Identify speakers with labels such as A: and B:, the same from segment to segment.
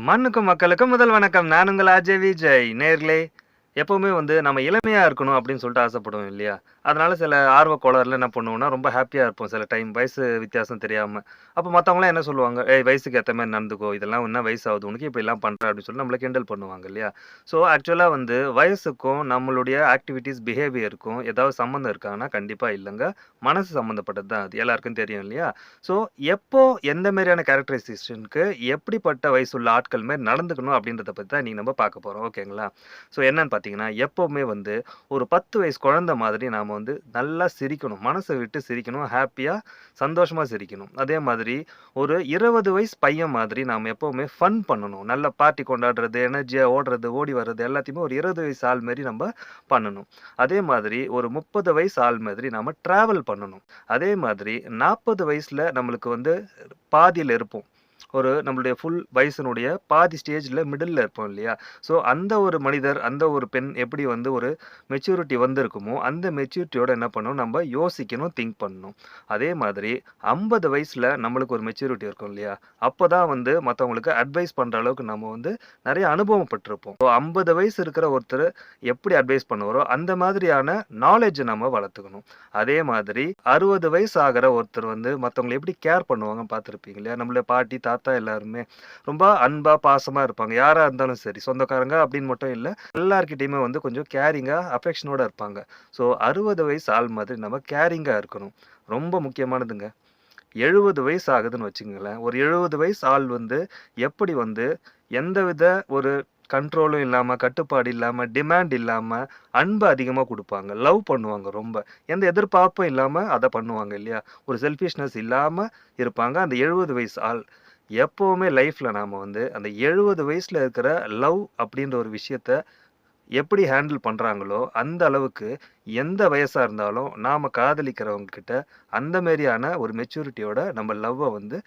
A: மண்ணுக்கும் மக்களுக்கும் முதல் வணக்கம். நான் உங்கள் அஜய் விஜய். நேர்களே, எப்பவுமே நம்ம இளமையா இருக்கணும் அப்படின்னு சொல்லிட்டு ஆசைப்படுவோம் இல்லையா? அதனால சில ஆர்வ கோளாறுல என்ன பண்ணுவோம்னா, ரொம்ப ஹாப்பியா இருப்போம் சில டைம் வயசு வித்தியாசம் தெரியாம. அப்ப மத்தவங்கலாம் என்ன சொல்லுவாங்க, "ஏய் வயசுக்கு ஏத்த மாரி நடந்துக்கோ. இதெல்லாம் என்ன வயசாகுது உனக்கு இப்படிலாம் பண்ற" அப்படின்னு சொல்லி நம்மள கிண்டல் பண்ணுவாங்க இல்லையா? ஸோ ஆக்சுவலா வயசுக்கும் நம்மளுடைய ஆக்டிவிட்டீஸ், பிஹேவியருக்கும் ஏதாவது சம்மந்தம் இருக்கான்னா, கண்டிப்பா இல்லங்க. மனசு சம்மந்தப்பட்டது தான் அது. எல்லாருக்கும் தெரியும் இல்லையா? ஸோ எப்போ எந்த மாரியான கேரக்டரைசேஷனுக்கு எப்படிப்பட்ட வயசுள்ள ஆட்கள் மாரி நடந்துக்கணும் அப்படின்றத பத்தி தான் இன்னைக்கு நம்ம பார்க்க போறோம். ஓகேங்களா? ஸோ என்னன்னு பார்த்தீங்கன்னா, எப்பவுமே ஒரு 10 வயசு குழந்தை மாதிரி நாம நல்லா சிரிக்கணும். மனச விட்டு சிரிக்கணும். ஹேப்பியா, சந்தோஷமா சிரிக்கணும். அதே மாதிரி ஒரு 20 வயசு பையன் மாதிரி நாம எப்பவுமே ஃபன் பண்ணணும். நல்ல பார்ட்டி கொண்டாடுறது, எனர்ஜியா ஓடுறது, ஓடி வர்றது எல்லாத்தையுமே ஒரு 20 வயசு ஆள் மாரி நம்ப பண்ணணும். அதே மாதிரி ஒரு 30 வயசு ஆள் மாதிரி நாம டிராவல் பண்ணணும். அதே மாதிரி 40 வயசுல நம்மளுக்கு பாதியில இருப்போம். நம்மளுடைய ஃபுல் வயசினுடைய பாதி ஸ்டேஜ்ல மிடில்ல இருப்போம் இல்லையா? ஸோ அந்த ஒரு மனிதர், அந்த ஒரு பெண் எப்படி ஒரு மெச்சூரிட்டி வந்திருக்குமோ, அந்த மெச்சூரிட்டியோட என்ன பண்ணணும், நம்ம யோசிக்கணும், திங்க் பண்ணணும். அதே மாதிரி 50 வயசுல நம்மளுக்கு ஒரு மெச்சூரிட்டி இருக்கும் இல்லையா? அப்பதான் மத்தவங்களுக்கு அட்வைஸ் பண்ற அளவுக்கு நம்ம நெறைய அனுபவப்பட்டிருப்போம். ஸோ 50 வயசு இருக்கிற ஒருத்தர் எப்படி அட்வைஸ் பண்ணுவாரோ, அந்த மாதிரியான நாலேட்ஜ நம்ம வளர்த்துக்கணும். அதே மாதிரி 60 வயசு ஆகுற ஒருத்தர் மத்தவங்கள எப்படி கேர் பண்ணுவாங்கன்னு பார்த்திருப்பீங்க இல்லையா? நம்மளுடைய பாட்டி, தாத்தா எல்லாருமே ரொம்ப அன்பா, பாசமா இருப்பாங்க. யாரா இருந்தாலும் சரி. சொந்தக்காரங்க அப்படின்னு மட்டும் இல்ல. எல்லார்கிட்டயுமே கொஞ்சம் கேரிங்கா, அஃபெக்ஷனோட இருப்பாங்க. ஸோ 60 வயசு ஆள் மாதிரி நம்ம கேரிங்கா இருக்கணும். ரொம்ப முக்கியமானதுங்க. 70 வயசு ஆகுதுன்னு வச்சுக்கங்களேன். ஒரு 70 வயசு ஆள் எப்படி எந்தவித ஒரு கண்ட்ரோலும் இல்லாம, கட்டுப்பாடு இல்லாம, டிமாண்ட் இல்லாம, அன்பு அதிகமா குடுப்பாங்க. லவ் பண்ணுவாங்க ரொம்ப. எந்த எதிர்பார்ப்பும் இல்லாம அத பண்ணுவாங்க இல்லையா? ஒரு செல்ஃபிஷ்னஸ் இல்லாம இருப்பாங்க. அந்த 70 வயசு ஆள். எப்பவுமே லைஃப்ல நாம அந்த 70 வயசுல இருக்கிற லவ் அப்படின்ற ஒரு விஷயத்த எப்படி ஹேண்டில் பண்றாங்களோ, அந்த அளவுக்கு எந்த வயசா இருந்தாலும் நாம காதலிக்கிறவங்க கிட்ட அந்த மாரியான ஒரு மெச்சூரிட்டியோட நம்ம லவ்வ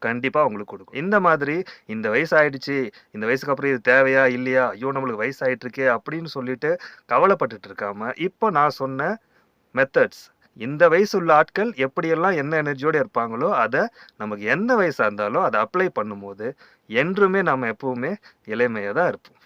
A: கண்டிப்பா அவங்களுக்கு குடுக்கும். இந்த மாதிரி இந்த வயசு ஆயிடுச்சு, இந்த வயசுக்கு அப்புறம் இது தேவையா? இல்லையா? ஐயோ! நம்மளுக்கு வயசாயிட்டு இருக்கே அப்படின்னு சொல்லிட்டு கவலைப்பட்டுட்டு இருக்காம, இப்போ நான் சொன்ன மெத்தட்ஸ் இந்த வயசு உள்ள ஆட்கள் எப்படியெல்லாம் என்ன எனர்ஜியோட இருப்பாங்களோ, நமக்கு என்ன வயசா இருந்தாலும் அத அப்ளை பண்ணும்போது, என்றுமே நாம எப்பவுமே இளமையா தான் இருப்போம்.